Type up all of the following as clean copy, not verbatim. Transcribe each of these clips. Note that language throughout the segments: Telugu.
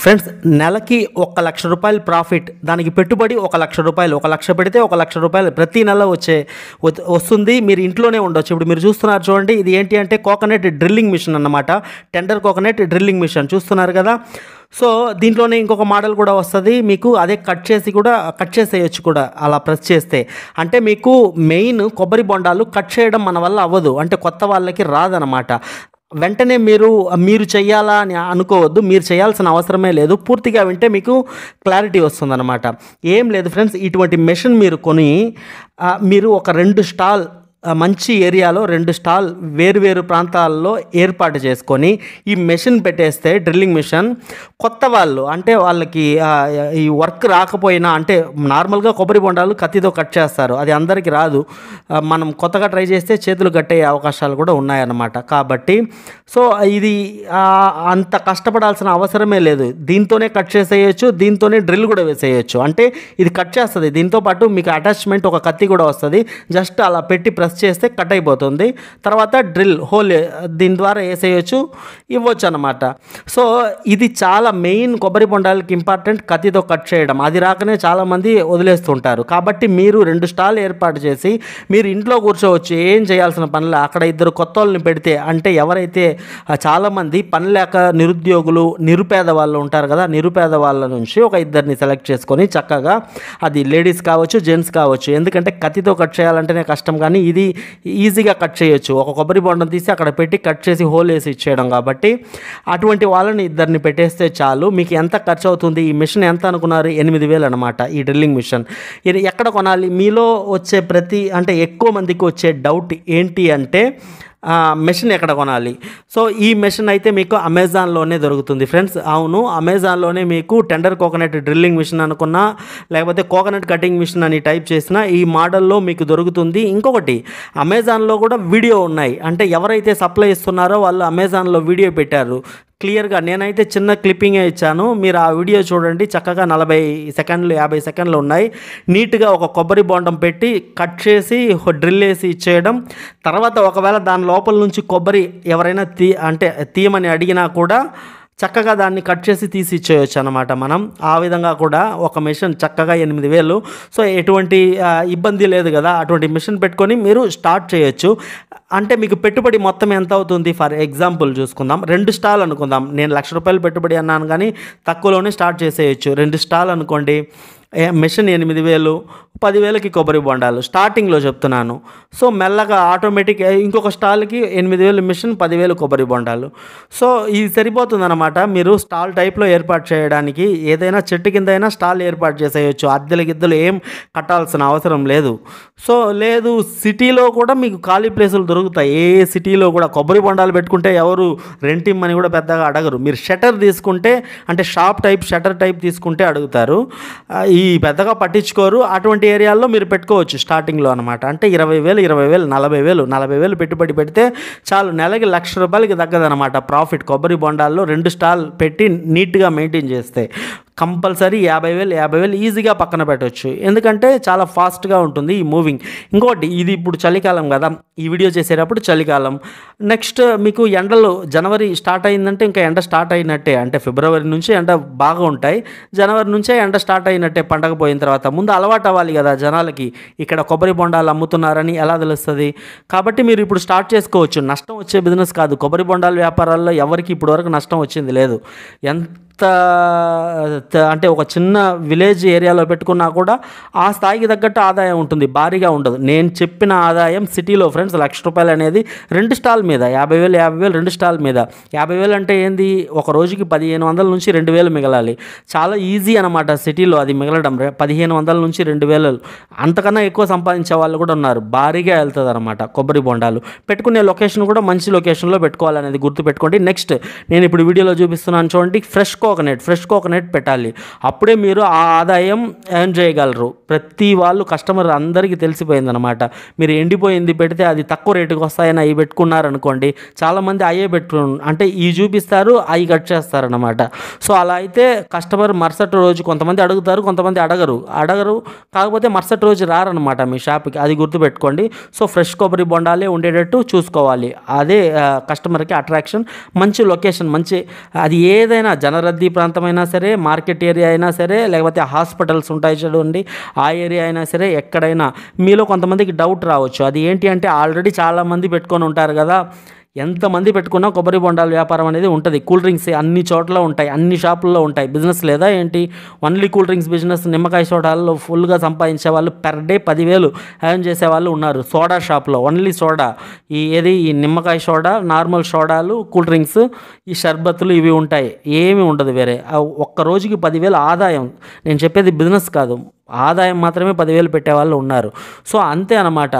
ఫ్రెండ్స్, నెలకి 1,00,000 రూపాయలు ప్రాఫిట్, దానికి పెట్టుబడి 1,00,000 రూపాయలు. 1,00,000 పెడితే 1,00,000 రూపాయలు ప్రతి నెల వస్తుంది. మీరు ఇంట్లోనే ఉండొచ్చు. ఇప్పుడు మీరు చూస్తున్నారు చూడండి, ఇది ఏంటి అంటే కోకోనట్ డ్రిల్లింగ్ మిషన్ అన్నమాట. టెండర్ కోకోనట్ డ్రిల్లింగ్ మిషన్ చూస్తున్నారు కదా. సో దీంట్లోనే ఇంకొక మోడల్ కూడా వస్తుంది మీకు. అదే కట్ చేసేయచ్చు కూడా అలా ప్రెస్ చేస్తే. అంటే మీకు మెయిన్ కొబ్బరి బొండాలు కట్ చేయడం మన వల్ల అవ్వదు, అంటే కొత్త వాళ్ళకి రాదనమాట. వెంటనే మీరు చెయ్యాలా అని అనుకోవద్దు, మీరు చేయాల్సిన అవసరమే లేదు. పూర్తిగా వింటే మీకు క్లారిటీ వస్తుందన్నమాట. ఏం లేదు ఫ్రెండ్స్, ఇటువంటి మెషిన్ మీరు కొని మీరు ఒక 2 స్టాల్ మంచి ఏరియాలో 2 స్టాల్ వేరు ప్రాంతాల్లో ఏర్పాటు చేసుకొని ఈ మెషిన్ పెట్టేస్తే, డ్రిల్లింగ్ మిషన్, కొత్త వాళ్ళు అంటే వాళ్ళకి ఈ వర్క్ రాకపోయినా, అంటే నార్మల్గా కొబ్బరి బొండాలు కత్తితో కట్ చేస్తారు, అది అందరికీ రాదు. మనం కొత్తగా ట్రై చేస్తే చేతులు కట్టయ్యే అవకాశాలు కూడా ఉన్నాయన్నమాట. కాబట్టి సో ఇది అంత కష్టపడాల్సిన అవసరమే లేదు. దీంతోనే కట్ చేసేయచ్చు, దీంతోనే డ్రిల్ కూడా వేసేయచ్చు. అంటే ఇది కట్ చేస్తుంది. దీంతోపాటు మీకు అటాచ్మెంట్ ఒక కత్తి కూడా వస్తుంది. జస్ట్ అలా పెట్టి ప్రెస్ చేస్తే కట్ అయిపోతుంది. తర్వాత డ్రిల్ హోల్ దీని ద్వారా వేసేయచ్చు, ఇవ్వచ్చు అనమాట. సో ఇది చాలా మెయిన్ కొబ్బరి బొండాలకి ఇంపార్టెంట్, కత్తితో కట్ చేయడం. అది రాకనే చాలామంది వదిలేస్తుంటారు. కాబట్టి మీరు 2 స్టాల్ ఏర్పాటు చేసి మీరు ఇంట్లో కూర్చోవచ్చు, ఏం చేయాల్సిన పనులు. అక్కడ 2 కొత్త వాళ్ళని పెడితే, అంటే ఎవరైతే చాలామంది పని లేక నిరుద్యోగులు, నిరుపేద వాళ్ళు ఉంటారు కదా, నిరుపేద వాళ్ళ నుంచి ఒక 2ని సెలెక్ట్ చేసుకొని చక్కగా, అది లేడీస్ కావచ్చు, జెంట్స్ కావచ్చు. ఎందుకంటే కత్తితో కట్ చేయాలంటేనే కష్టం, కానీ ఇది ఈజీగా కట్ చేయొచ్చు. ఒక కొబ్బరి బొండం తీసి అక్కడ పెట్టి కట్ చేసి హోల్ వేసి ఇచ్చేయడం. కాబట్టి అటువంటి వాళ్ళని 2ని పెట్టేస్తే చాలు. మీకు ఎంత ఖర్చు అవుతుంది? ఈ మిషన్ ఎంత అనుకున్నారు? 8,000 అనమాట ఈ డ్రిల్లింగ్ మిషన్. ఇది ఎక్కడ కొనాలి? మీలో వచ్చే అంటే ఎక్కువ మందికి వచ్చే డౌట్ ఏంటి అంటే మెషిన్ ఎక్కడ కొనాలి? సో ఈ మెషిన్ అయితే మీకు అమెజాన్లోనే దొరుకుతుంది ఫ్రెండ్స్. అవును, అమెజాన్లోనే మీకు టెండర్ కోకోనట్ డ్రిల్లింగ్ మిషన్ అనుకున్నా, లేకపోతే కోకోనట్ కటింగ్ మిషన్ అని టైప్ చేసినా ఈ మోడల్లో మీకు దొరుకుతుంది. ఇంకొకటి, అమెజాన్లో కూడా వీడియో ఉన్నాయి. అంటే ఎవరైతే సప్లై ఇస్తున్నారో వాళ్ళు అమెజాన్లో వీడియో పెట్టారు క్లియర్గా. నేనైతే చిన్న క్లిప్పింగే ఇచ్చాను, మీరు ఆ వీడియో చూడండి. చక్కగా 40 సెకండ్లు 50 సెకండ్లు ఉన్నాయి. నీట్గా ఒక కొబ్బరి బొండం పెట్టి కట్ చేసి డ్రిల్ వేసి ఇచ్చేయడం. తర్వాత ఒకవేళ దాని లోపల నుంచి కొబ్బరి ఎవరైనా తీయమని అడిగినా కూడా చక్కగా దాన్ని కట్ చేసి తీసి ఇచ్చేయచ్చు అనమాట మనం. ఆ విధంగా కూడా ఒక మిషన్ చక్కగా 8,000. సో ఎటువంటి ఇబ్బంది లేదు కదా. అటువంటి మిషన్ పెట్టుకొని మీరు స్టార్ట్ చేయొచ్చు. అంటే మీకు పెట్టుబడి మొత్తం ఎంత అవుతుంది? ఫర్ ఎగ్జాంపుల్ చూసుకుందాం, 2 స్టాల్ అనుకుందాం. నేను 1,00,000 రూపాయలు పెట్టుబడి అన్నాను, కానీ తక్కువలోనే స్టార్ట్ చేసేయచ్చు. 2 స్టాల్ అనుకోండి, మిషన్ 8,000, 10,000కి కొబ్బరి బొండాలు స్టార్టింగ్లో చెప్తున్నాను. సో మెల్లగా ఆటోమేటిక్ ఇంకొక స్టాల్కి 8,000 మిషన్, 10,000 కొబ్బరి బొండాలు. సో ఇది సరిపోతుందన్నమాట. మీరు స్టాల్ టైప్లో ఏర్పాటు చేయడానికి ఏదైనా చెట్టు కింద అయినా స్టాల్ ఏర్పాటు చేసేయచ్చు. అద్దెలు ఏం కట్టాల్సిన అవసరం లేదు. సో లేదు, సిటీలో కూడా మీకు ఖాళీ ప్లేసులు దొరుకుతాయి. ఏ సిటీలో కూడా కొబ్బరి బొండాలు పెట్టుకుంటే ఎవరు రెంట్ ఇమ్మని కూడా పెద్దగా అడగరు. మీరు షటర్ తీసుకుంటే, అంటే షటర్ టైప్ తీసుకుంటే అడుగుతారు. ఈ పెద్దగా పట్టించుకోరు. అటువంటి ఏరియాల్లో మీరు పెట్టుకోవచ్చు స్టార్టింగ్లో అనమాట. అంటే 20,000, 40,000 పెట్టుబడి పెడితే చాలు. నెలకి 1,00,000 రూపాయలకి తగ్గదనమాట ప్రాఫిట్. కొబ్బరి బొండాల్లో 2 స్టాల్ పెట్టి నీట్గా మెయింటైన్ చేస్తే కంపల్సరీ 50,000 ఈజీగా పక్కన పెట్టవచ్చు. ఎందుకంటే చాలా ఫాస్ట్గా ఉంటుంది ఈ మూవింగ్. ఇంకోటి, ఇది ఇప్పుడు చలికాలం కదా, ఈ వీడియో చేసేటప్పుడు చలికాలం. నెక్స్ట్ మీకు ఎండలు జనవరి స్టార్ట్ అయిందంటే ఇంకా ఎండ స్టార్ట్ అయినట్టే. అంటే ఫిబ్రవరి నుంచి ఎండ బాగా ఉంటాయి, జనవరి నుంచే ఎండ స్టార్ట్ అయినట్టే పండగ పోయిన తర్వాత. ముందు అలవాటు అవ్వాలి కదా జనాలకి, ఇక్కడ కొబ్బరి బొండాలు అమ్ముతున్నారని ఎలా తెలుస్తుంది. కాబట్టి మీరు ఇప్పుడు స్టార్ట్ చేసుకోవచ్చు. నష్టం వచ్చే బిజినెస్ కాదు. కొబ్బరి బొండాల వ్యాపారాల్లో ఎవరికి ఇప్పటివరకు నష్టం వచ్చింది లేదు. అంటే ఒక చిన్న విలేజ్ ఏరియాలో పెట్టుకున్నా కూడా ఆ స్థాయికి తగ్గట్టు ఆదాయం ఉంటుంది, భారీగా ఉండదు. నేను చెప్పిన ఆదాయం సిటీలో ఫ్రెండ్స్ 1,00,000 రూపాయలు అనేది 2 స్టాల్ మీద, 50,000 2 స్టాల్ మీద. 50,000 అంటే ఏంది, ఒక రోజుకి 1,500 నుంచి 2,000 మిగలాలి. చాలా ఈజీ అనమాట సిటీలో అది మిగలడం. 1,500 నుంచి 2,000, అంతకన్నా ఎక్కువ సంపాదించే వాళ్ళు కూడా ఉన్నారు. భారీగా వెళ్తుంది అనమాట కొబ్బరి బొండాలు. పెట్టుకునే లొకేషన్ కూడా మంచి లొకేషన్లో పెట్టుకోవాలనేది గుర్తుపెట్టుకోండి. నెక్స్ట్ నేను ఇప్పుడు వీడియోలో చూపిస్తున్నాను చూడండి, ఫ్రెష్ కోకోనట్ పెట్టాలి. అప్పుడే మీరు ఆ ఆదాయం ఎర్న్ చేయగలరు. ప్రతి వాళ్ళు కస్టమర్ అందరికీ తెలిసిపోయిందనమాట. మీరు ఎండిపోయింది పెడితే అది తక్కువ రేటుకి వస్తాయని అవి పెట్టుకున్నారనుకోండి, చాలామంది అయ్యే అంటే ఈ చూపిస్తారు, అవి కట్ చేస్తారనమాట. సో అలా అయితే కస్టమర్ మరుసటి రోజు కొంతమంది అడుగుతారు, కొంతమంది అడగరు. కాకపోతే మరుసటి రోజు రారనమాట మీ షాప్కి. అది గుర్తుపెట్టుకోండి. సో ఫ్రెష్ కొబ్బరి బొండాలే ఉండేటట్టు చూసుకోవాలి. అదే కస్టమర్కి అట్రాక్షన్. మంచి లొకేషన్, మంచి అది ఏదైనా జనరద్దీ రద్దీ ప్రాంతం అయినా సరే, మార్కెట్ ఏరియా అయినా సరే, లేకపోతే హాస్పిటల్స్ ఉంటాయి చూడండి ఆ ఏరియా అయినా సరే, ఎక్కడైనా మీలో కొంతమందికి డౌట్ రావచ్చు. అది ఏంటి అంటే ఆల్రెడీ చాలామంది పెట్టుకొని ఉంటారు కదా, ఎంతమంది పెట్టుకున్నా కొబ్బరి బొండాల వ్యాపారం అనేది ఉంటుంది. కూల్ డ్రింక్స్ అన్ని చోట్ల ఉంటాయి, అన్ని షాపుల్లో ఉంటాయి. బిజినెస్ లేదా ఏంటి? ఓన్లీ కూల్ డ్రింక్స్ బిజినెస్, నిమ్మకాయ సోడాల్లో ఫుల్గా సంపాదించే వాళ్ళు పర్ డే 10,000 ఎర్న్ చేసే వాళ్ళు ఉన్నారు. సోడా షాప్లో ఓన్లీ సోడా, ఈ నిమ్మకాయ సోడా, నార్మల్ సోడాలు, కూల్ డ్రింక్స్, ఈ షర్బత్తులు ఇవి ఉంటాయి, ఏమీ ఉండదు వేరే. ఒక్క రోజుకి 10,000 ఆదాయం. నేను చెప్పేది బిజినెస్ కాదు, ఆదాయం మాత్రమే 10,000 పెట్టేవాళ్ళు ఉన్నారు. సో అంతే అనమాట.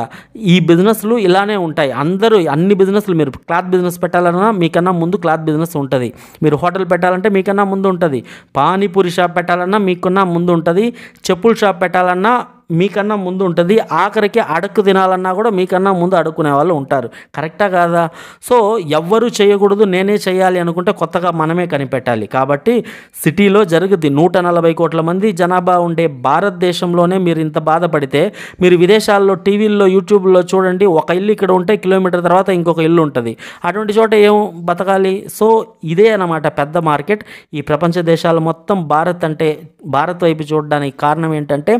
ఈ బిజినెస్లు ఇలానే ఉంటాయి. అందరూ అన్ని బిజినెస్లు, మీరు క్లాత్ బిజినెస్ పెట్టాలన్నా మీకన్నా ముందు క్లాత్ బిజినెస్ ఉంటుంది. మీరు హోటల్ పెట్టాలంటే మీకన్నా ముందు ఉంటుంది. పానీపూరి షాప్ పెట్టాలన్నా మీకన్నా ముందు ఉంటుంది. చెప్పుల షాప్ పెట్టాలన్నా మీకన్నా ముందు ఉంటుంది. ఆఖరికి అడుక్కు తినాలన్నా కూడా మీకన్నా ముందు అడుక్కునే వాళ్ళు ఉంటారు. కరెక్టా కాదా? సో ఎవ్వరూ చేయకూడదు, నేనే చేయాలి అనుకుంటే కొత్తగా మనమే కనిపెట్టాలి. కాబట్టి సిటీలో జరుగుద్ది. 140 కోట్ల మంది జనాభా ఉండే భారతదేశంలోనే మీరు ఇంత బాధపడితే, మీరు విదేశాల్లో టీవీల్లో యూట్యూబ్లో చూడండి, ఒక ఇల్లు ఇక్కడ ఉంటే కిలోమీటర్ తర్వాత ఇంకొక ఇల్లు ఉంటుంది. అటువంటి చోట ఏం బతకాలి? సో ఇదే అన్నమాట పెద్ద మార్కెట్. ఈ ప్రపంచ దేశాలు మొత్తం భారత్ వైపు చూడడానికి కారణం ఏంటంటే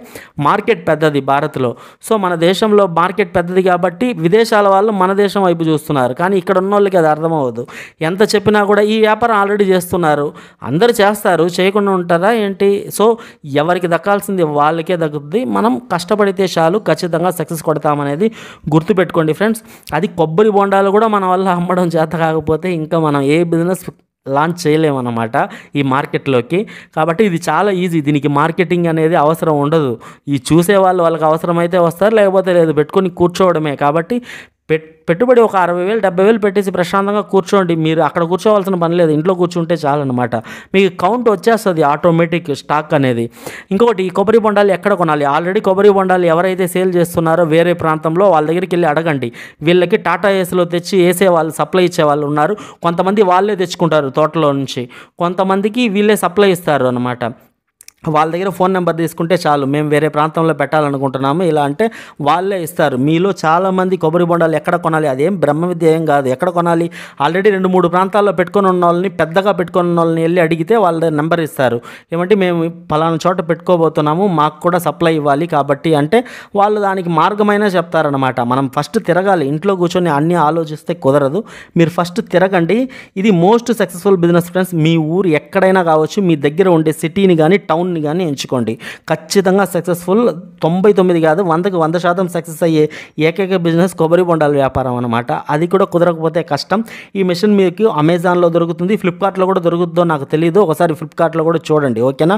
మార్కెట్ పెద్దది భారత్లో. సో మన దేశంలో మార్కెట్ పెద్దది కాబట్టి విదేశాల వాళ్ళు మన దేశం వైపు చూస్తున్నారు. కానీ ఇక్కడ ఉన్న వాళ్ళకి అది అర్థమవ్వదు. ఎంత చెప్పినా కూడా ఈ వ్యాపారం ఆల్రెడీ చేస్తున్నారు, అందరూ చేస్తారు, చేయకుండా ఉంటారా ఏంటి? సో ఎవరికి దక్కాల్సింది వాళ్ళకే దక్కుతుంది. మనం కష్టపడితే చాలు, ఖచ్చితంగా సక్సెస్ కొడతామనేది గుర్తుపెట్టుకోండి ఫ్రెండ్స్. అది కొబ్బరి బొండాలు కూడా మన వల్ల అమ్మడం చేత కాకపోతే ఇంకా మనం ఏ బిజినెస్ లాంచ్ చేయలేమన్నమాట ఈ మార్కెట్లోకి. కాబట్టి ఇది చాలా ఈజీ, దీనికి మార్కెటింగ్ అనేది అవసరం ఉండదు. ఈ చూసేవాళ్ళు వాళ్ళకి అవసరమైతే వస్తారు, లేకపోతే లేదు, పెట్టుకొని కూర్చోవడమే. కాబట్టి పెట్టుబడి ఒక 60,000 70,000 పెట్టేసి ప్రశాంతంగా కూర్చోండి. మీరు అక్కడ కూర్చోవాల్సిన పని లేదు, ఇంట్లో కూర్చుంటే చాలన్నమాట. మీకు కౌంట్ వచ్చేస్తుంది ఆటోమేటిక్ స్టాక్ అనేది. ఇంకొకటి, ఈ కొబ్బరి బొండాలు ఎక్కడ కొనాలి? ఆల్రెడీ కొబ్బరి బొండాలు ఎవరైతే సేల్ చేస్తున్నారో వేరే ప్రాంతంలో వాళ్ళ దగ్గరికి వెళ్ళి అడగండి. వీళ్ళకి టాటా ఏస్లో తెచ్చి వేసే వాళ్ళు, సప్లై ఇచ్చే వాళ్ళు ఉన్నారు. కొంతమంది వాళ్ళే తెచ్చుకుంటారు తోటలో నుంచి, కొంతమందికి వీళ్ళే సప్లై ఇస్తారు అన్నమాట. వాళ్ళ దగ్గర ఫోన్ నెంబర్ తీసుకుంటే చాలు, మేము వేరే ప్రాంతంలో పెట్టాలనుకుంటున్నాము ఇలా అంటే వాళ్ళే ఇస్తారు. మీలో చాలామంది కొబ్బరి బొండాలు ఎక్కడ కొనాలి, అదేం బ్రహ్మ విద్య ఏం కాదు. ఎక్కడ కొనాలి? ఆల్రెడీ 2-3 ప్రాంతాల్లో పెట్టుకొని ఉన్న వాళ్ళని, పెద్దగా పెట్టుకొని ఉన్న వాళ్ళని వెళ్ళి అడిగితే వాళ్ళ నెంబర్ ఇస్తారు. ఏమంటే మేము పలానా చోట పెట్టుకోబోతున్నాము, మాకు కూడా సప్లై ఇవ్వాలి కాబట్టి అంటే వాళ్ళు దానికి మార్గమైనా చెప్తారనమాట. మనం ఫస్ట్ తిరగాలి, ఇంట్లో కూర్చొని అన్నీ ఆలోచిస్తే కుదరదు. మీరు ఫస్ట్ తిరగండి. ఇది మోస్ట్ సక్సెస్ఫుల్ బిజినెస్ ఫ్రెండ్స్. మీ ఊరు ఎక్కడైనా కావచ్చు, మీ దగ్గర ఉండే సిటీని కానీ టౌన్ కానీ ఎంచుకోండి, ఖచ్చితంగా సక్సెస్ఫుల్. 99 కాదు 100కి 100% సక్సెస్ అయ్యే ఏకైక బిజినెస్ కొబ్బరి బొండాల వ్యాపారం అనమాట. అది కూడా కుదరకపోతే కష్టం. ఈ మెషిన్ మీకు అమెజాన్లో దొరుకుతుంది, ఫ్లిప్కార్ట్లో కూడా దొరుకుతుందో నాకు తెలియదు. ఒకసారి ఫ్లిప్కార్ట్లో కూడా చూడండి, ఓకేనా?